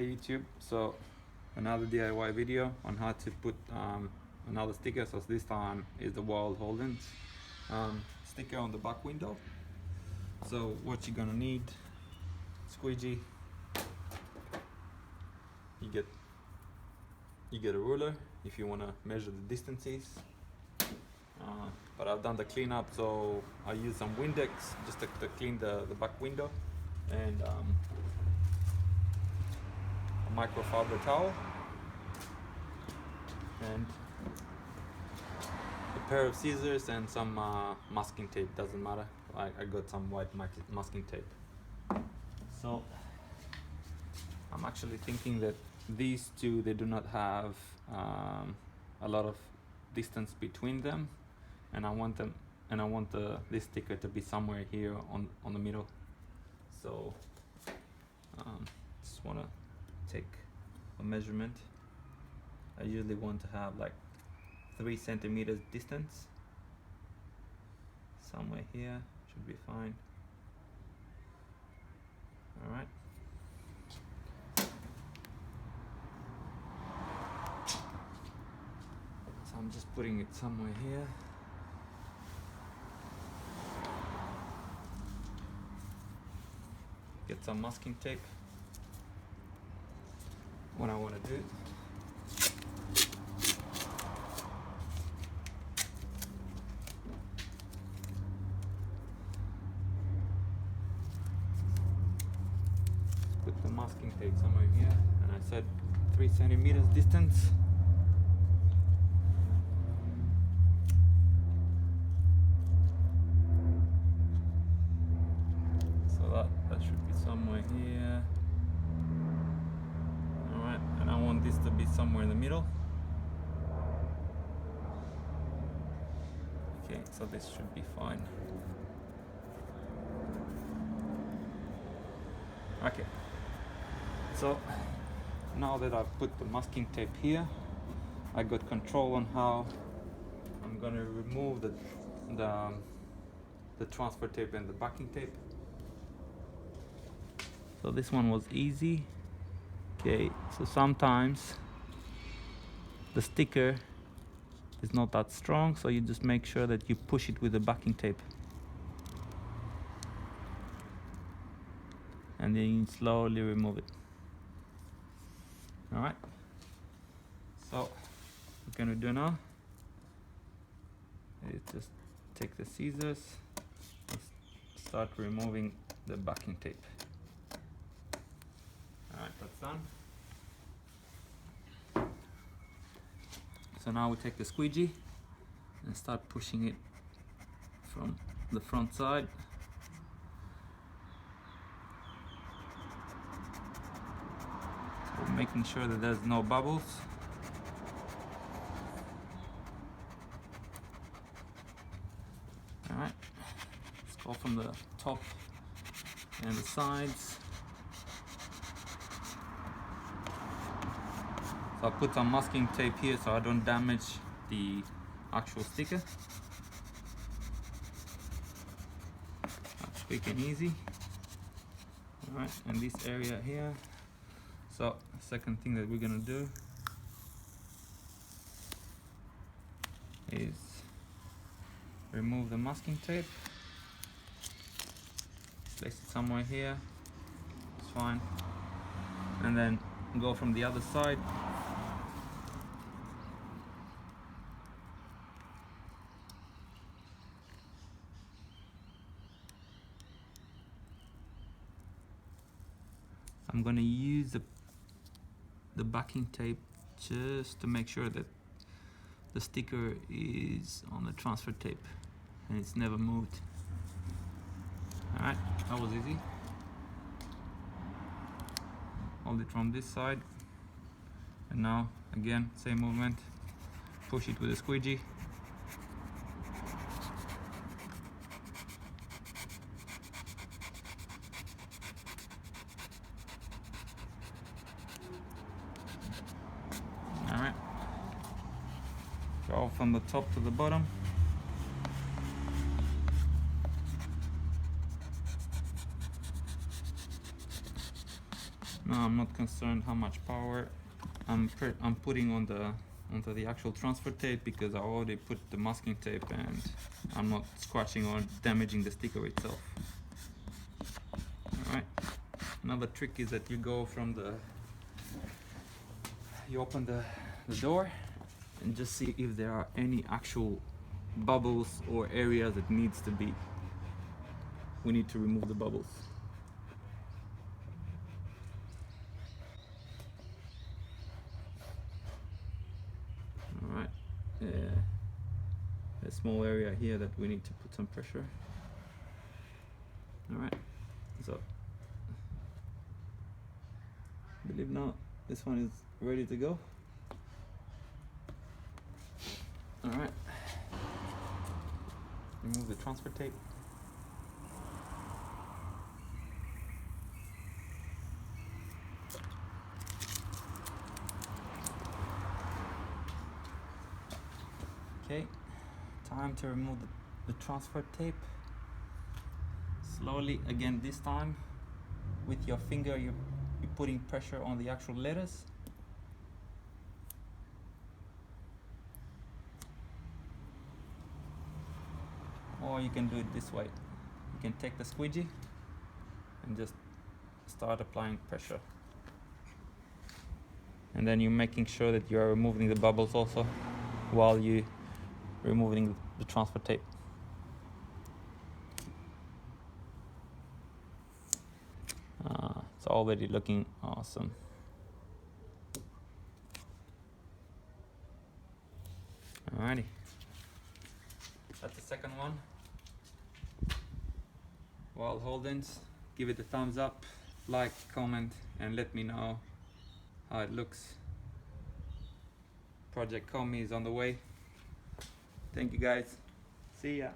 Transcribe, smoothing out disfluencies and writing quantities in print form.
Hey YouTube, so another DIY video on how to put another sticker. So this time is the wild Holdens sticker on the back window. So what you're gonna need: squeegee, you get a ruler if you wanna measure the distances. But I've done the cleanup, so I use some Windex just to clean the back window, and a microfiber towel, and a pair of scissors and some masking tape. Doesn't matter, I got some white masking tape. So I'm actually thinking that these two, they do not have a lot of distance between them, and I want this sticker to be somewhere here on the middle. So just want to take a measurement. I usually want to have like 3 centimeters distance. Somewhere here should be fine. All right. So I'm just putting it somewhere here. Get some masking tape. What I want to do, put the masking tape somewhere here, and I said 3 centimeters distance. So that should be somewhere here. Alright, and I want this to be somewhere in the middle. Okay, so this should be fine. Okay, so now that I've put the masking tape here, I got control on how I'm gonna remove the transfer tape and the backing tape. So this one was easy. Okay, so sometimes the sticker is not that strong, so you just make sure that you push it with the backing tape, and then you slowly remove it. All right, so what we're gonna do now is just take the scissors and start removing the backing tape. All right, that's done. So now we take the squeegee and start pushing it from the front side. So making sure that there's no bubbles. All right, let's go from the top and the sides. So I put some masking tape here so I don't damage the actual sticker. That's quick and easy. Alright, and this area here. So second thing that we're gonna do is remove the masking tape. Place it somewhere here. It's fine. And then go from the other side. I'm gonna use the backing tape just to make sure that the sticker is on the transfer tape and it's never moved. Alright, that was easy. Hold it from this side, and now again same movement, push it with a squeegee. Alright, go from the top to the bottom. No, I'm not concerned how much power I'm putting onto the actual transfer tape, because I already put the masking tape and I'm not scratching or damaging the sticker itself. Alright, another trick is that you go from you open the door and just see if there are any actual bubbles or areas that we need to remove the bubbles. Alright, a small area here that we need to put some pressure. Alright, so I believe now this one is ready to go. Alright, remove the transfer tape. Okay, time to remove the transfer tape. Slowly, again this time, with your finger you're putting pressure on the actual letters. Or you can do it this way. You can take the squeegee and just start applying pressure. And then you're making sure that you are removing the bubbles also while you removing the transfer tape. It's already looking awesome. Alrighty, that's the second one. Well, Holdens, give it a thumbs up, like, comment, and let me know how it looks. Project Commi is on the way. Thank you guys. See ya.